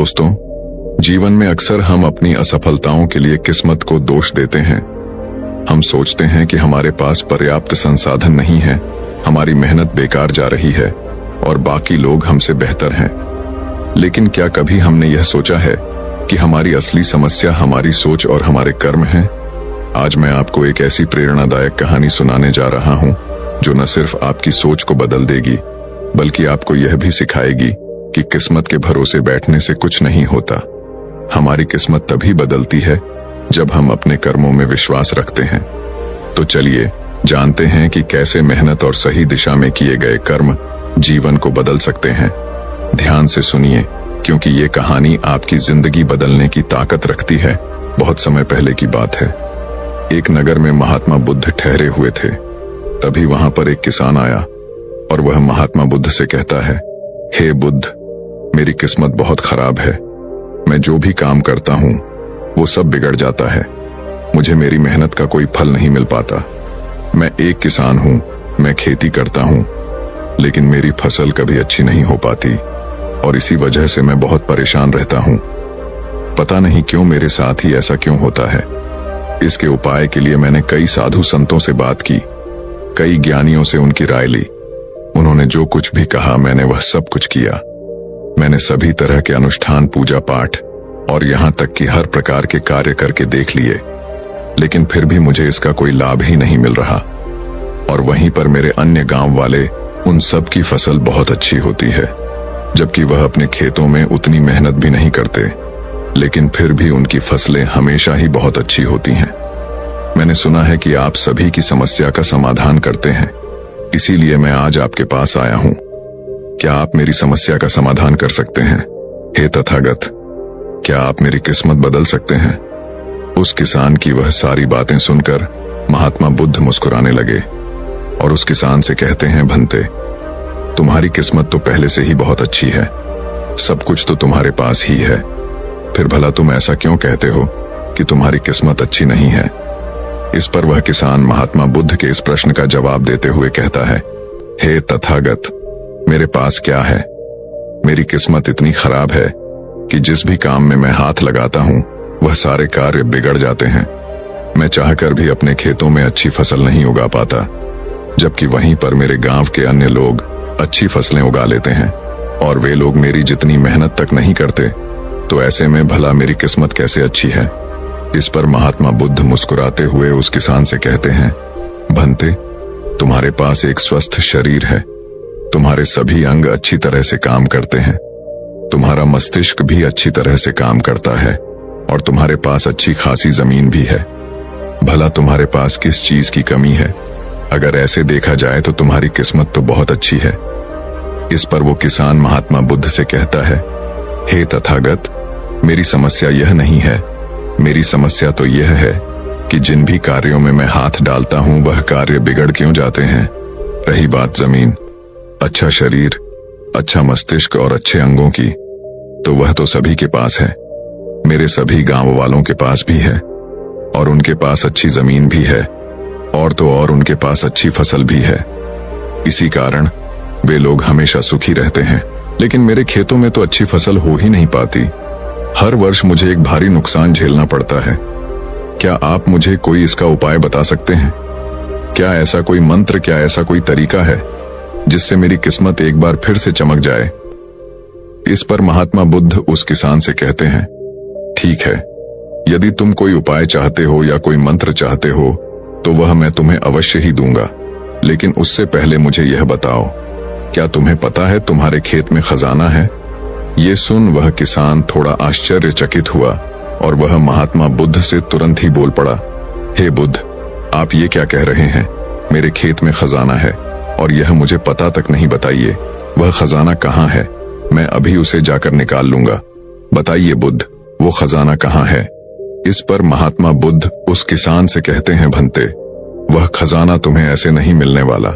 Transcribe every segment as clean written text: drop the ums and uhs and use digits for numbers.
दोस्तों, जीवन में अक्सर हम अपनी असफलताओं के लिए किस्मत को दोष देते हैं। हम सोचते हैं कि हमारे पास पर्याप्त संसाधन नहीं है, हमारी मेहनत बेकार जा रही है और बाकी लोग हमसे बेहतर हैं। लेकिन क्या कभी हमने यह सोचा है कि हमारी असली समस्या हमारी सोच और हमारे कर्म हैं? आज मैं आपको एक ऐसी प्रेरणादायक कहानी सुनाने जा रहा हूं जो न सिर्फ आपकी सोच को बदल देगी, बल्कि आपको यह भी सिखाएगी कि किस्मत के भरोसे बैठने से कुछ नहीं होता। हमारी किस्मत तभी बदलती है जब हम अपने कर्मों में विश्वास रखते हैं। तो चलिए जानते हैं कि कैसे मेहनत और सही दिशा में किए गए कर्म जीवन को बदल सकते हैं। ध्यान से सुनिए, क्योंकि ये कहानी आपकी जिंदगी बदलने की ताकत रखती है। बहुत समय पहले की बात है। एक नगर में महात्मा बुद्ध ठहरे हुए थे। तभी वहां पर एक किसान आया और वह महात्मा बुद्ध से कहता है, हे बुद्ध, मेरी किस्मत बहुत खराब है। मैं जो भी काम करता हूं वो सब बिगड़ जाता है। मुझे मेरी मेहनत का कोई फल नहीं मिल पाता। मैं एक किसान हूं, मैं खेती करता हूं, लेकिन मेरी फसल कभी अच्छी नहीं हो पाती और इसी वजह से मैं बहुत परेशान रहता हूं। पता नहीं क्यों मेरे साथ ही ऐसा क्यों होता है। इसके उपाय के लिए मैंने कई साधु संतों से बात की, कई ज्ञानियों से उनकी राय ली। उन्होंने जो कुछ भी कहा मैंने वह सब कुछ किया। मैंने सभी तरह के अनुष्ठान, पूजा पाठ और यहां तक कि हर प्रकार के कार्य करके देख लिए, लेकिन फिर भी मुझे इसका कोई लाभ ही नहीं मिल रहा। और वहीं पर मेरे अन्य गांव वाले, उन सब की फसल बहुत अच्छी होती है, जबकि वह अपने खेतों में उतनी मेहनत भी नहीं करते, लेकिन फिर भी उनकी फसलें हमेशा ही बहुत अच्छी होती हैं। मैंने सुना है कि आप सभी की समस्या का समाधान करते हैं, इसीलिए मैं आज आपके पास आया हूं। क्या आप मेरी समस्या का समाधान कर सकते हैं? हे तथागत, क्या आप मेरी किस्मत बदल सकते हैं? उस किसान की वह सारी बातें सुनकर महात्मा बुद्ध मुस्कुराने लगे और उस किसान से कहते हैं, भंते, तुम्हारी किस्मत तो पहले से ही बहुत अच्छी है, सब कुछ तो तुम्हारे पास ही है, फिर भला तुम ऐसा क्यों कहते हो कि तुम्हारी किस्मत अच्छी नहीं है? इस पर वह किसान महात्मा बुद्ध के इस प्रश्न का जवाब देते हुए कहता है, हे तथागत, मेरे पास क्या है? मेरी किस्मत इतनी खराब है कि जिस भी काम में मैं हाथ लगाता हूं वह सारे कार्य बिगड़ जाते हैं। मैं चाहकर भी अपने खेतों में अच्छी फसल नहीं उगा पाता, जबकि वहीं पर मेरे गांव के अन्य लोग अच्छी फसलें उगा लेते हैं और वे लोग मेरी जितनी मेहनत तक नहीं करते। तो ऐसे में भला मेरी किस्मत कैसे अच्छी है? इस पर महात्मा बुद्ध मुस्कुराते हुए उस किसान से कहते हैं, भंते, तुम्हारे पास एक स्वस्थ शरीर है, तुम्हारे सभी अंग अच्छी तरह से काम करते हैं, तुम्हारा मस्तिष्क भी अच्छी तरह से काम करता है और तुम्हारे पास अच्छी खासी जमीन भी है। भला तुम्हारे पास किस चीज की कमी है? अगर ऐसे देखा जाए तो तुम्हारी किस्मत तो बहुत अच्छी है। इस पर वो किसान महात्मा बुद्ध से कहता है, हे तथागत, मेरी समस्या यह नहीं है। मेरी समस्या तो यह है कि जिन भी कार्यों में मैं हाथ डालता हूं वह कार्य बिगड़ क्यों जाते हैं। रही बात जमीन, अच्छा शरीर, अच्छा मस्तिष्क और अच्छे अंगों की, तो वह तो सभी के पास है। मेरे सभी गांव वालों के पास भी है और उनके पास अच्छी जमीन भी है और तो और उनके पास अच्छी फसल भी है। इसी कारण वे लोग हमेशा सुखी रहते हैं। लेकिन मेरे खेतों में तो अच्छी फसल हो ही नहीं पाती। हर वर्ष मुझे एक भारी नुकसान झेलना पड़ता है। क्या आप मुझे कोई इसका उपाय बता सकते हैं? क्या ऐसा कोई मंत्र, क्या ऐसा कोई तरीका है जिससे मेरी किस्मत एक बार फिर से चमक जाए? इस पर महात्मा बुद्ध उस किसान से कहते हैं, ठीक है, यदि तुम कोई उपाय चाहते हो या कोई मंत्र चाहते हो तो वह मैं तुम्हें अवश्य ही दूंगा, लेकिन उससे पहले मुझे यह बताओ, क्या तुम्हें पता है तुम्हारे खेत में खजाना है? ये सुन वह किसान थोड़ा आश्चर्यचकित हुआ और वह महात्मा बुद्ध से तुरंत ही बोल पड़ा, हे बुद्ध, आप ये क्या कह रहे हैं? मेरे खेत में खजाना है और यह मुझे पता तक नहीं। बताइए, वह खजाना कहाँ है? मैं अभी उसे जाकर निकाल लूंगा। बताइए बुद्ध, वो खजाना कहाँ है? इस पर महात्मा बुद्ध उस किसान से कहते हैं, भंते, वह खजाना तुम्हें ऐसे नहीं मिलने वाला।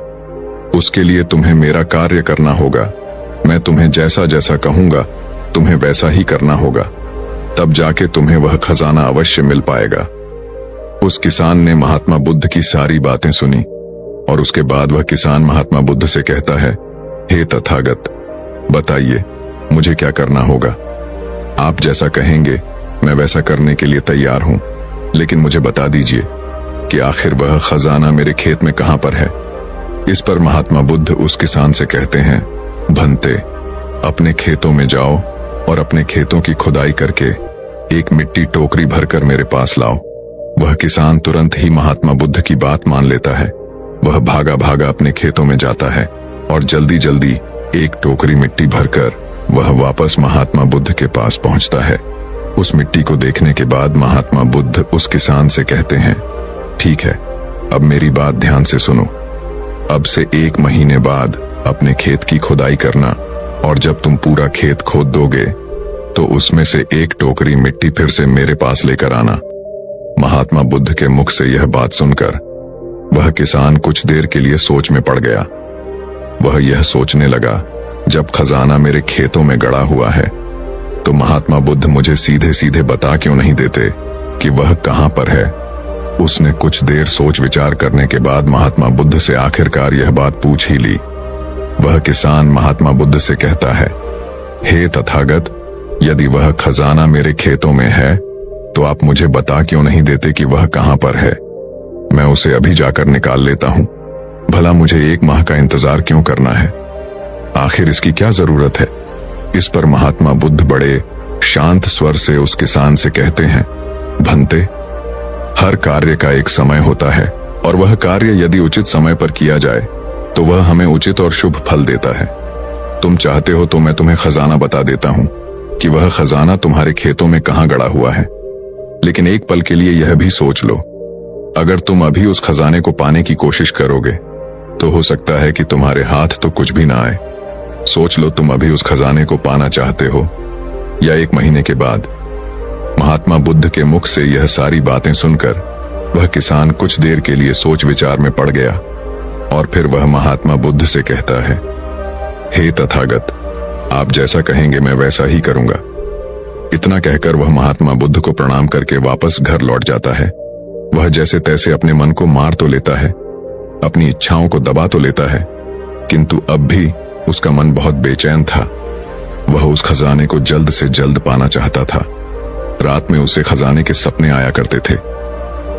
उसके लिए तुम्हें मेरा कार्य करना होगा। मैं तुम्हें जैसा जैसा कहूंगा तुम्हें वैसा ही करना होगा, तब जाके तुम्हें वह खजाना अवश्य मिल पाएगा। उस किसान ने महात्मा बुद्ध की सारी बातें सुनी और उसके बाद वह किसान महात्मा बुद्ध से कहता है, हे तथागत, बताइए मुझे क्या करना होगा। आप जैसा कहेंगे मैं वैसा करने के लिए तैयार हूं, लेकिन मुझे बता दीजिए कि आखिर वह खजाना मेरे खेत में कहां पर है। इस पर महात्मा बुद्ध उस किसान से कहते हैं, भंते, अपने खेतों में जाओ और अपने खेतों की खुदाई करके एक मिट्टी टोकरी भरकर मेरे पास लाओ। वह किसान तुरंत ही महात्मा बुद्ध की बात मान लेता है। वह भागा भागा अपने खेतों में जाता है और जल्दी जल्दी एक टोकरी मिट्टी भरकर वह वापस महात्मा बुद्ध के पास पहुंचता है। उस मिट्टी को देखने के बाद महात्मा बुद्ध उस किसान से कहते हैं, ठीक है, अब मेरी बात ध्यान से सुनो। अब से 1 महीने बाद अपने खेत की खुदाई करना और जब तुम पूरा खेत खोद दोगे तो उसमें से एक टोकरी मिट्टी फिर से मेरे पास लेकर आना। महात्मा बुद्ध के मुख से यह बात सुनकर वह किसान कुछ देर के लिए सोच में पड़ गया। वह यह सोचने लगा, जब खजाना मेरे खेतों में गड़ा हुआ है तो महात्मा बुद्ध मुझे सीधे सीधे बता क्यों नहीं देते कि वह कहां पर है। उसने कुछ देर सोच विचार करने के बाद महात्मा बुद्ध से आखिरकार यह बात पूछ ही ली। वह किसान महात्मा बुद्ध से कहता है, हे तथागत, यदि वह खजाना मेरे खेतों में है तो आप मुझे बता क्यों नहीं देते कि वह कहां पर है। मैं उसे अभी जाकर निकाल लेता हूं। भला मुझे 1 माह का इंतजार क्यों करना है? आखिर इसकी क्या जरूरत है? इस पर महात्मा बुद्ध बड़े शांत स्वर से उस किसान से कहते हैं, भंते, हर कार्य का एक समय होता है और वह कार्य यदि उचित समय पर किया जाए तो वह हमें उचित और शुभ फल देता है। तुम चाहते हो तो मैं तुम्हें खजाना बता देता हूं कि वह खजाना तुम्हारे खेतों में कहां गड़ा हुआ है। लेकिन एक पल के लिए यह भी सोच लो, अगर तुम अभी उस खजाने को पाने की कोशिश करोगे तो हो सकता है कि तुम्हारे हाथ तो कुछ भी ना आए। सोच लो, तुम अभी उस खजाने को पाना चाहते हो या 1 महीने के बाद। महात्मा बुद्ध के मुख से यह सारी बातें सुनकर वह किसान कुछ देर के लिए सोच विचार में पड़ गया और फिर वह महात्मा बुद्ध से कहता है, हे तथागत, आप जैसा कहेंगे मैं वैसा ही करूंगा। इतना कहकर वह महात्मा बुद्ध को प्रणाम करके वापस घर लौट जाता है। वह जैसे तैसे अपने मन को मार तो लेता है, अपनी इच्छाओं को दबा तो लेता है, किंतु अब भी उसका मन बहुत बेचैन था। वह उस खजाने को जल्द से जल्द पाना चाहता था। रात में उसे खजाने के सपने आया करते थे।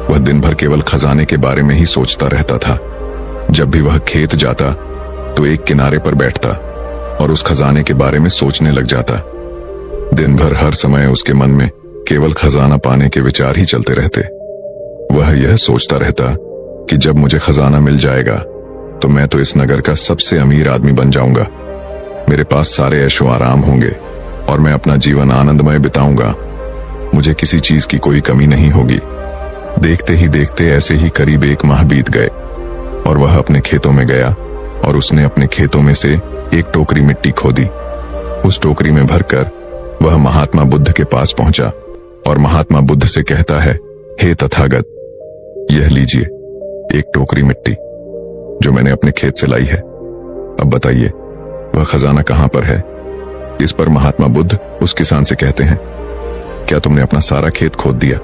वह दिन भर केवल खजाने के बारे में ही सोचता रहता था। जब भी वह खेत जाता तो एक किनारे पर बैठता और उस खजाने के बारे में सोचने लग जाता। दिन भर हर समय उसके मन में केवल खजाना पाने के विचार ही चलते रहते। वह यह सोचता रहता कि जब मुझे खजाना मिल जाएगा तो मैं तो इस नगर का सबसे अमीर आदमी बन जाऊंगा। मेरे पास सारे ऐशो आराम होंगे और मैं अपना जीवन आनंदमय बिताऊंगा। मुझे किसी चीज की कोई कमी नहीं होगी। देखते ही देखते ऐसे ही करीब 1 माह बीत गए और वह अपने खेतों में गया और उसने अपने खेतों में से एक टोकरी मिट्टी खोदी। उस टोकरी में भरकर वह महात्मा बुद्ध के पास पहुंचा और महात्मा बुद्ध से कहता है, हे तथागत, यह लीजिए एक टोकरी मिट्टी जो मैंने अपने खेत से लाई है। अब बताइए वह खजाना कहां पर है। इस पर महात्मा बुद्ध उस किसान से कहते हैं, क्या तुमने अपना सारा खेत खोद दिया?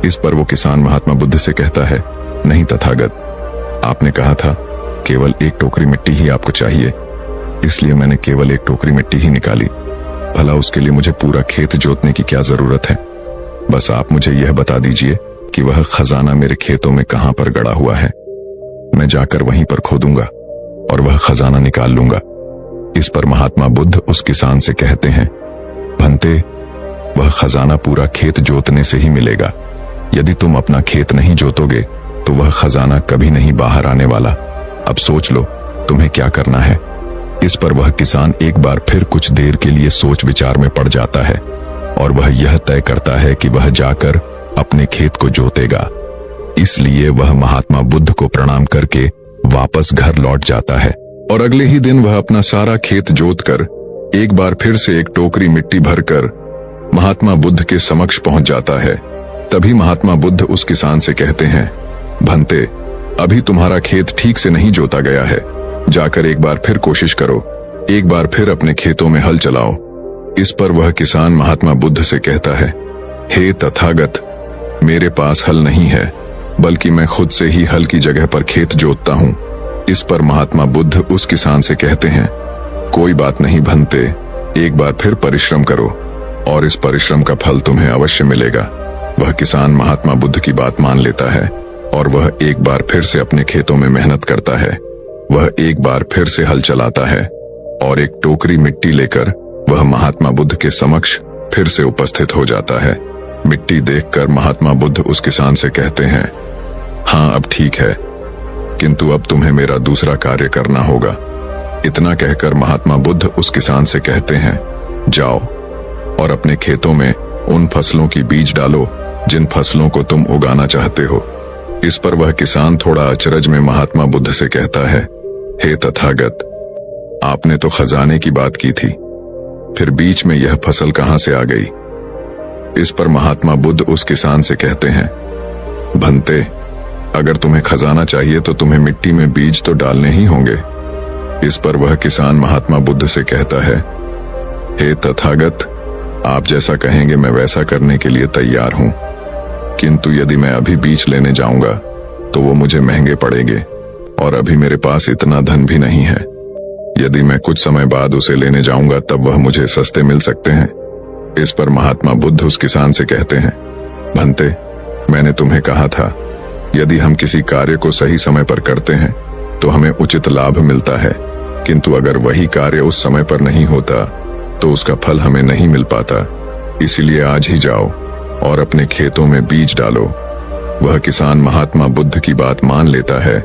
इस पर वो किसान महात्मा बुद्ध से कहता है, नहीं तथागत, आपने कहा था केवल एक टोकरी मिट्टी ही आपको चाहिए, इसलिए मैंने केवल एक टोकरी मिट्टी ही निकाली। भला उसके लिए मुझे पूरा खेत जोतने की क्या जरूरत है? बस आप मुझे यह बता दीजिए कि वह खजाना मेरे खेतों में कहां पर गड़ा हुआ है। मैं जाकर वहीं पर खोदूंगा और वह खजाना निकाल लूंगा। इस पर महात्मा बुद्ध उस किसान से कहते हैं, भंते, वह खजाना पूरा खेत जोतने से ही मिलेगा। यदि तुम अपना खेत नहीं जोतोगे तो वह खजाना कभी नहीं बाहर आने वाला। अब सोच लो तुम्हें क्या करना है। इस पर वह किसान एक बार फिर कुछ देर के लिए सोच विचार में पड़ जाता है और वह यह तय करता है कि वह जाकर अपने खेत को जोतेगा। इसलिए वह महात्मा बुद्ध को प्रणाम करके वापस घर लौट जाता है और अगले ही दिन वह अपना सारा खेत जोतकर एक बार फिर से एक टोकरी मिट्टी भरकर महात्मा बुद्ध के समक्ष पहुंच जाता है। तभी महात्मा बुद्ध उस किसान से कहते हैं, भंते, अभी तुम्हारा खेत ठीक से नहीं जोता गया है। जाकर एक बार फिर कोशिश करो, एक बार फिर अपने खेतों में हल चलाओ। इस पर वह किसान महात्मा बुद्ध से कहता है, हे तथागत, मेरे पास हल नहीं है, बल्कि मैं खुद से ही हल की जगह पर खेत जोतता हूं। इस पर महात्मा बुद्ध उस किसान से कहते हैं, कोई बात नहीं भंते, एक बार फिर परिश्रम करो और इस परिश्रम का फल तुम्हें अवश्य मिलेगा। वह किसान महात्मा बुद्ध की बात मान लेता है और वह एक बार फिर से अपने खेतों में मेहनत करता है। वह एक बार फिर से हल चलाता है और एक टोकरी मिट्टी लेकर वह महात्मा बुद्ध के समक्ष फिर से उपस्थित हो जाता है। मिट्टी देखकर महात्मा बुद्ध उस किसान से कहते हैं, हाँ अब ठीक है, किंतु अब तुम्हें मेरा दूसरा कार्य करना होगा। इतना कहकर महात्मा बुद्ध उस किसान से कहते हैं, जाओ और अपने खेतों में उन फसलों की बीज डालो जिन फसलों को तुम उगाना चाहते हो। इस पर वह किसान थोड़ा अचरज में महात्मा बुद्ध से कहता है, हे तथागत, आपने तो खजाने की बात की थी, फिर बीच में यह फसल कहां से आ गई? इस पर महात्मा बुद्ध उस किसान से कहते हैं, भंते, अगर तुम्हें खजाना चाहिए तो तुम्हें मिट्टी में बीज तो डालने ही होंगे। इस पर वह किसान महात्मा बुद्ध से कहता है, हे तथागत, आप जैसा कहेंगे मैं वैसा करने के लिए तैयार हूं, किंतु यदि मैं अभी बीज लेने जाऊंगा तो वो मुझे महंगे पड़ेंगे और अभी मेरे पास इतना धन भी नहीं है। यदि मैं कुछ समय बाद उसे लेने जाऊंगा तब वह मुझे सस्ते मिल सकते हैं। इस पर महात्मा बुद्ध उस किसान से कहते हैं, भंते, मैंने तुम्हें कहा था यदि हम किसी कार्य को सही समय पर करते हैं तो हमें उचित लाभ मिलता है, किंतु अगर वही कार्य उस समय पर नहीं होता तो उसका फल हमें नहीं मिल पाता। इसीलिए आज ही जाओ और अपने खेतों में बीज डालो। वह किसान महात्मा बुद्ध की बात मान लेता है।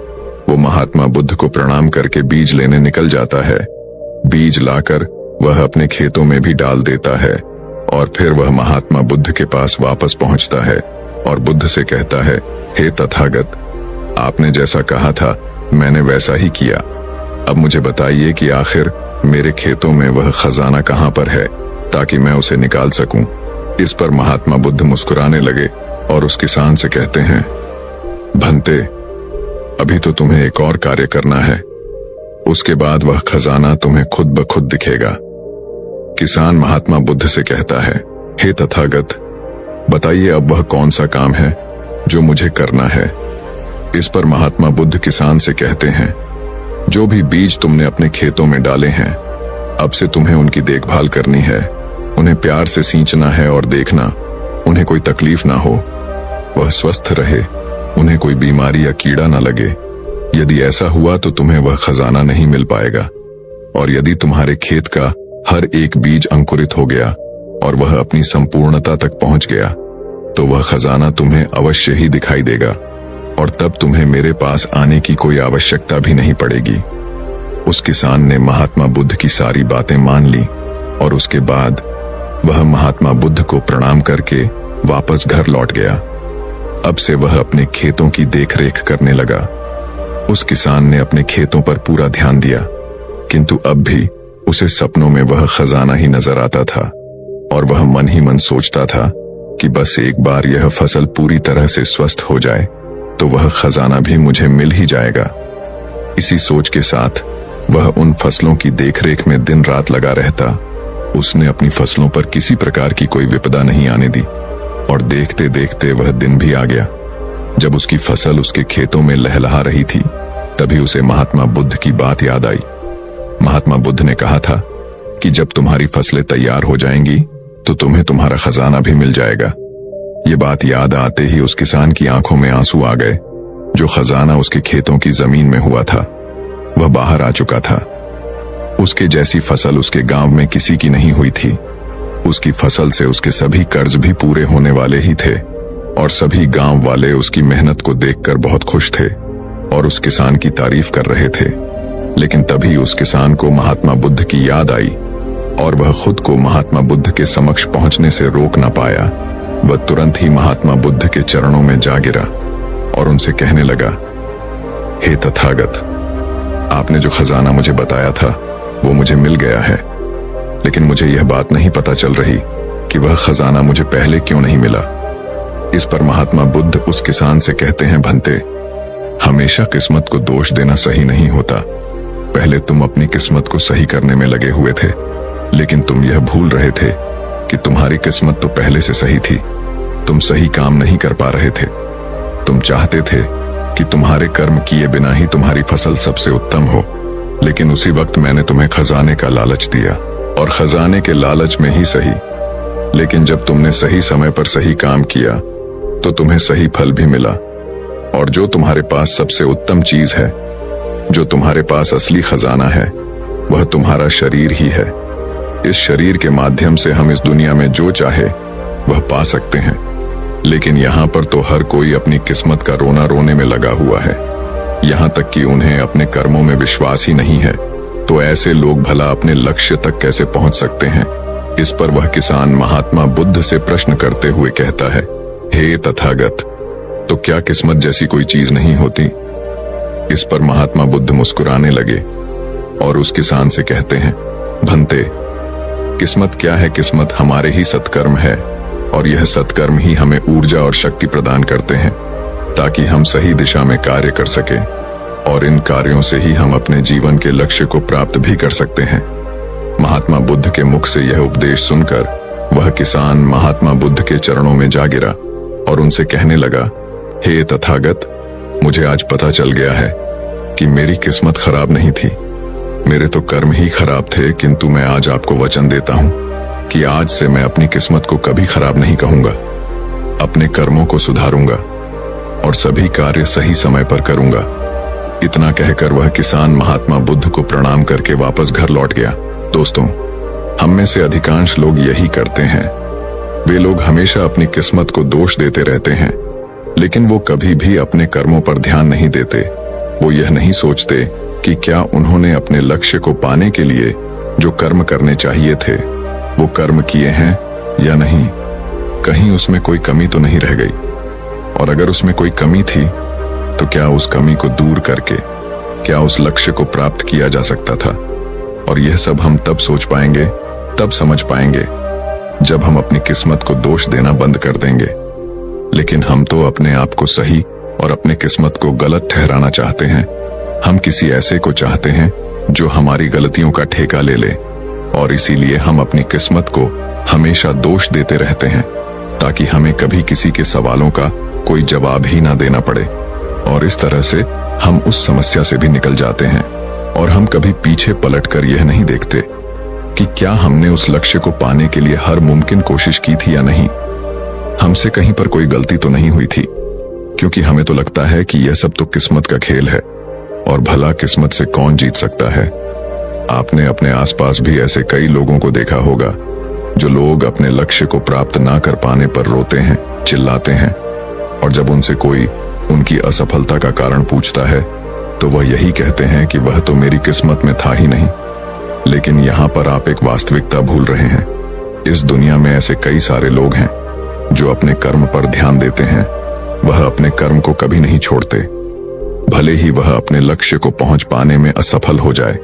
वो महात्मा बुद्ध को प्रणाम करके बीज लेने निकल जाता है। बीज लाकर वह अपने खेतों में भी डाल देता है और फिर वह महात्मा बुद्ध के पास वापस पहुंचता है और बुद्ध से कहता है, हे तथागत, आपने जैसा कहा था मैंने वैसा ही किया। अब मुझे बताइए कि आखिर मेरे खेतों में वह खजाना कहां पर है ताकि मैं उसे निकाल सकूं। इस पर महात्मा बुद्ध मुस्कुराने लगे और उस किसान से कहते हैं, भंते, अभी तो तुम्हें एक और कार्य करना है, उसके बाद वह खजाना तुम्हें खुद ब खुद दिखेगा। किसान महात्मा बुद्ध से कहता है, हे तथागत, बताइए अब वह कौन सा काम है जो मुझे करना है। इस पर महात्मा बुद्ध किसान से कहते हैं, जो भी बीज तुमने अपने खेतों में डाले हैं अब से तुम्हें उनकी देखभाल करनी है। उन्हें प्यार से सींचना है और देखना उन्हें कोई तकलीफ ना हो, वह स्वस्थ रहे, उन्हें कोई बीमारी या कीड़ा ना लगे। यदि ऐसा हुआ तो तुम्हें वह खजाना नहीं मिल पाएगा, और यदि तुम्हारे खेत का हर एक बीज अंकुरित हो गया और वह अपनी संपूर्णता तक पहुंच गया तो वह खजाना तुम्हें अवश्य ही दिखाई देगा और तब तुम्हें मेरे पास आने की कोई आवश्यकता भी नहीं पड़ेगी। उस किसान ने महात्मा बुद्ध की सारी बातें मान ली और उसके बाद वह महात्मा बुद्ध को प्रणाम करके वापस घर लौट गया। अब से वह अपने खेतों की देखरेख करने लगा। उस किसान ने अपने खेतों पर पूरा ध्यान दिया, किंतु अब भी उसे सपनों में वह खजाना ही नजर आता था और वह मन ही मन सोचता था कि बस एक बार यह फसल पूरी तरह से स्वस्थ हो जाए तो वह खजाना भी मुझे मिल ही जाएगा। इसी सोच के साथ वह उन फसलों की देखरेख में दिन रात लगा रहता। उसने अपनी फसलों पर किसी प्रकार की कोई विपदा नहीं आने दी और देखते देखते वह दिन भी आ गया जब उसकी फसल उसके खेतों में लहलहा रही थी। तभी उसे महात्मा बुद्ध की बात याद आई। महात्मा बुद्ध ने कहा था कि जब तुम्हारी फसलें तैयार हो जाएंगी तो तुम्हें तुम्हारा खजाना भी मिल जाएगा। ये बात याद आते ही उस किसान की आंखों में आंसू आ गए। जो खजाना उसके खेतों की जमीन में हुआ था वह बाहर आ चुका था। उसके जैसी फसल उसके गांव में किसी की नहीं हुई थी। उसकी फसल से उसके सभी कर्ज भी पूरे होने वाले ही थे और सभी गांव वाले उसकी मेहनत को देखकर बहुत खुश थे और उस किसान की तारीफ कर रहे थे। लेकिन तभी उस किसान को महात्मा बुद्ध की याद आई और वह खुद को महात्मा बुद्ध के समक्ष पहुंचने से रोक ना पाया। वह तुरंत ही महात्मा बुद्ध के चरणों में जा गिरा और उनसे कहने लगा, हे तथागत, आपने जो खजाना मुझे बताया था वो मुझे मिल गया है, लेकिन मुझे यह बात नहीं पता चल रही कि वह खजाना मुझे पहले क्यों नहीं मिला। इस पर महात्मा बुद्ध उस किसान से कहते हैं, भंते, हमेशा किस्मत को दोष देना सही नहीं होता। पहले तुम अपनी किस्मत को सही करने में लगे हुए थे, लेकिन तुम यह भूल रहे थे कि तुम्हारी किस्मत तो पहले से सही थी। तुम सही काम नहीं कर पा रहे थे। तुम चाहते थे कि तुम्हारे कर्म किए बिना ही तुम्हारी फसल सबसे उत्तम हो, लेकिन उसी वक्त मैंने तुम्हें खजाने का लालच दिया और खजाने के लालच में ही सही लेकिन जब तुमने सही समय पर सही काम किया तो तुम्हें सही फल भी मिला। और जो तुम्हारे पास सबसे उत्तम चीज है, जो तुम्हारे पास असली खजाना है, वह तुम्हारा शरीर ही है। इस शरीर के माध्यम से हम इस दुनिया में जो चाहे वह पा सकते हैं, लेकिन यहाँ पर तो हर कोई अपनी किस्मत का रोना रोने में लगा हुआ है। यहाँ तक कि उन्हें अपने कर्मों में विश्वास ही नहीं है, तो ऐसे लोग भला अपने लक्ष्य तक कैसे पहुंच सकते हैं? इस पर वह किसान महात्मा बुद्ध से प्रश्न करते हुए कहता है, हे तथागत, तो क्या किस्मत जैसी कोई चीज नहीं होती? इस पर महात्मा बुद्ध मुस्कुराने लगे और उस किसान से कहते हैं, भंते, किस्मत क्या है? किस्मत हमारे ही सत्कर्म है, और यह सत्कर्म ही हमें ऊर्जा और शक्ति प्रदान करते हैं ताकि हम सही दिशा में कार्य कर सके, और इन कार्यों से ही हम अपने जीवन के लक्ष्य को प्राप्त भी कर सकते हैं। महात्मा बुद्ध के मुख से यह उपदेश सुनकर वह किसान महात्मा बुद्ध के चरणों में जा गिरा और उनसे कहने लगा, हे तथागत, मुझे आज पता चल गया है कि मेरी किस्मत खराब नहीं थी, मेरे तो कर्म ही खराब थे, किंतु मैं आज आपको वचन देता हूं कि आज से मैं अपनी किस्मत को कभी खराब नहीं कहूंगा। अपने कर्मों को सुधारूंगा और सभी कार्य सही समय पर करूंगा। इतना कहकर वह किसान महात्मा बुद्ध को प्रणाम करके वापस घर लौट गया। दोस्तों, हम में से अधिकांश लोग यही करते हैं। वे लोग हमेशा अपनी किस्मत को दोष देते रहते हैं, लेकिन वो कभी भी अपने कर्मों पर ध्यान नहीं देते। वो यह नहीं सोचते कि क्या उन्होंने अपने लक्ष्य को पाने के लिए जो कर्म करने चाहिए थे वो कर्म किए हैं या नहीं, कहीं उसमें कोई कमी तो नहीं रह गई, और अगर उसमें कोई कमी थी तो क्या उस कमी को दूर करके क्या उस लक्ष्य को प्राप्त किया जा सकता था। और यह सब हम तब सोच पाएंगे, तब समझ पाएंगे जब हम अपनी किस्मत को दोष देना बंद कर देंगे। लेकिन हम तो अपने आप को सही और अपने किस्मत को गलत ठहराना चाहते हैं। हम किसी ऐसे को चाहते हैं जो हमारी गलतियों का ठेका ले ले, और इसीलिए हम अपनी किस्मत को हमेशा दोष देते रहते हैं ताकि हमें कभी किसी के सवालों का कोई जवाब ही ना देना पड़े। और इस तरह से हम उस समस्या से भी निकल जाते हैं, और हम कभी पीछे पलटकर यह नहीं देखते कि क्या हमने उस लक्ष्य को पाने के लिए हर मुमकिन कोशिश की थी या नहीं। हमसे कहीं पर कोई गलती तो नहीं हुई थी, क्योंकि हमें तो लगता है कि यह सब तो किस्मत का खेल है, और भला किस्मत से कौन जीत सकता है। आपने अपने आसपास भी ऐसे कई लोगों को देखा होगा जो लोग अपने लक्ष्य को प्राप्त ना कर पाने पर रोते हैं, चिल्लाते हैं, और जब उनसे कोई उनकी असफलता का कारण पूछता है तो वह यही कहते हैं कि वह तो मेरी किस्मत में था ही नहीं। लेकिन यहाँ पर आप एक वास्तविकता भूल रहे हैं। इस दुनिया में ऐसे कई सारे लोग हैं जो अपने कर्म पर ध्यान देते हैं। वह अपने कर्म को कभी नहीं छोड़ते, भले ही वह अपने लक्ष्य को पहुंच पाने में असफल हो जाए,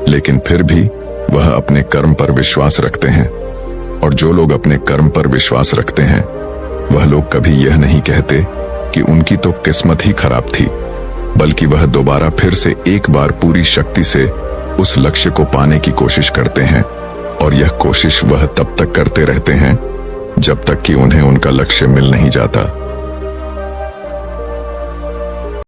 लेकिन फिर भी वह अपने कर्म पर विश्वास रखते हैं। और जो लोग अपने कर्म पर विश्वास रखते हैं वह लोग कभी यह नहीं कहते कि उनकी तो किस्मत ही खराब थी, बल्कि वह दोबारा फिर से एक बार पूरी शक्ति से उस लक्ष्य को पाने की कोशिश करते हैं। और यह कोशिश वह तब तक करते रहते हैं जब तक कि उन्हें उनका लक्ष्य मिल नहीं जाता।